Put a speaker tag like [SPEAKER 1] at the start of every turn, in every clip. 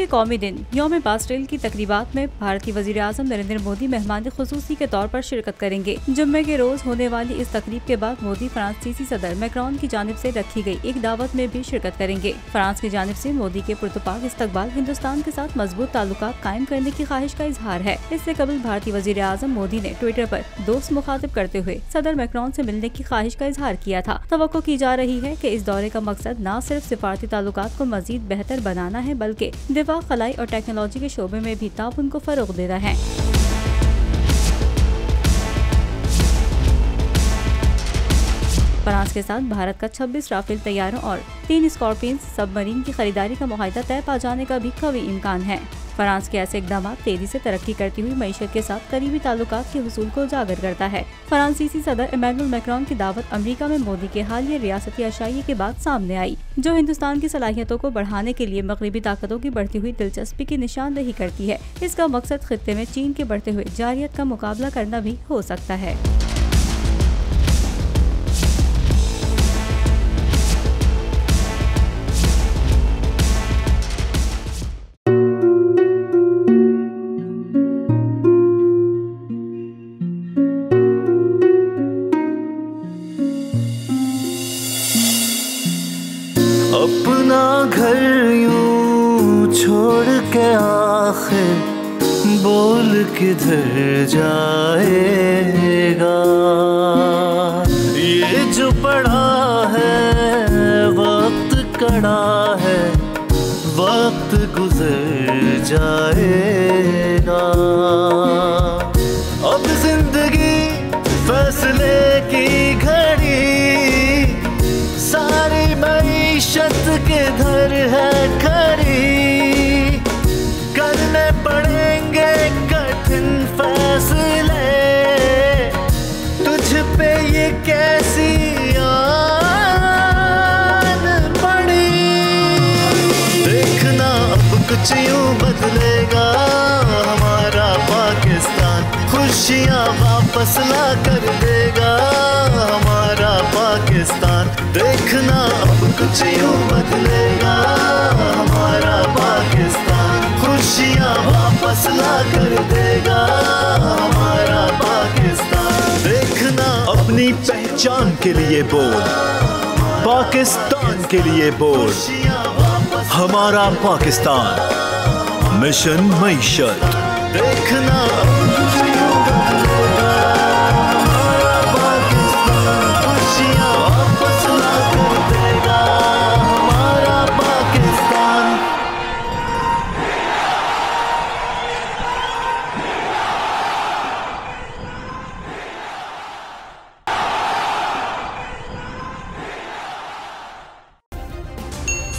[SPEAKER 1] के कौमी दिन यौम बास्टिल की तकरीबात में भारतीय वज़ीर-ए-आज़म नरेंद्र मोदी मेहमान ख़ुसूसी के तौर पर शिरकत करेंगे। जुम्मे के रोज होने वाली इस तकरीब के बाद मोदी फ्रांसीसी सदर मैक्रोन की जानिब से रखी गई एक दावत में भी शिरकत करेंगे। फ्रांस की जानिब से मोदी के पुरतपाक इस्तकबाल हिंदुस्तान के साथ मजबूत ताल्लुकात कायम करने की ख्वाहिश का इजहार है। इससे कबल भारतीय वज़ीर-ए-आज़म मोदी ने ट्विटर पर दोस्त मुखातिब करते हुए सदर मैक्रोन से मिलने की ख्वाहिश का इजहार किया था। तवक्को की जा रही है कि इस दौरे का मकसद न सिर्फ सिफारती ताल्लुकात को मजीद बेहतर बनाना है, बल्कि दिफा, खलाई और टेक्नोलॉजी के शोबे में भी ताउन को फरोग देना है। फ्रांस के साथ भारत का 26 राफेल तैयारों और 3 स्कॉर्पियन सबमरीन की खरीदारी का मुआहिदा तय पा जाने का भी कवी इम्कान है। फ्रांस के ऐसे इकदाम तेजी से तरक्की करती हुई मईशत के साथ करीबी ताल्लुकात के हुसूल को उजागर करता है। फ्रांसीसी सदर इमैनुअल मैक्रोन की दावत अमेरिका में मोदी के हालिया रियासती आशाइये के बाद सामने आई, जो हिंदुस्तान की सलाहियतों को बढ़ाने के लिए मगरबी ताकतों की बढ़ती हुई दिलचस्पी की निशानदेही करती है। इसका मकसद खित्ते में चीन के बढ़ते हुए जारियत का मुकाबला करना भी हो सकता है।
[SPEAKER 2] अपना घर यूं छोड़ के आखिर बोल किधर जाएगा। ये जो पड़ा है वक्त कड़ा है, वक्त गुजर जाएगा। अब जिंदगी फैसले की घड़ी, सारी मईशत के घर है खड़ी। करने पड़ेंगे कठिन फैसले, तुझ पे ये कैसी आन पड़ी। देखना अब कुछ यूं बदलेगा हमारा पाकिस्तान, खुशियाँ वापस ला कर देगा हमारा पाकिस्तान। देखना अब कुछ यूं बदलेगा हमारा पाकिस्तान, खुशियाँ वापस ला कर देगा हमारा पाकिस्तान। देखना अपनी पहचान के लिए बोल, पाकिस्तान के लिए बोल, हमारा पाकिस्तान मिशन मईशत। देखना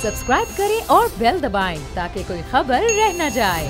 [SPEAKER 3] सब्सक्राइब करें और बेल दबाएं ताकि कोई खबर रह न जाए।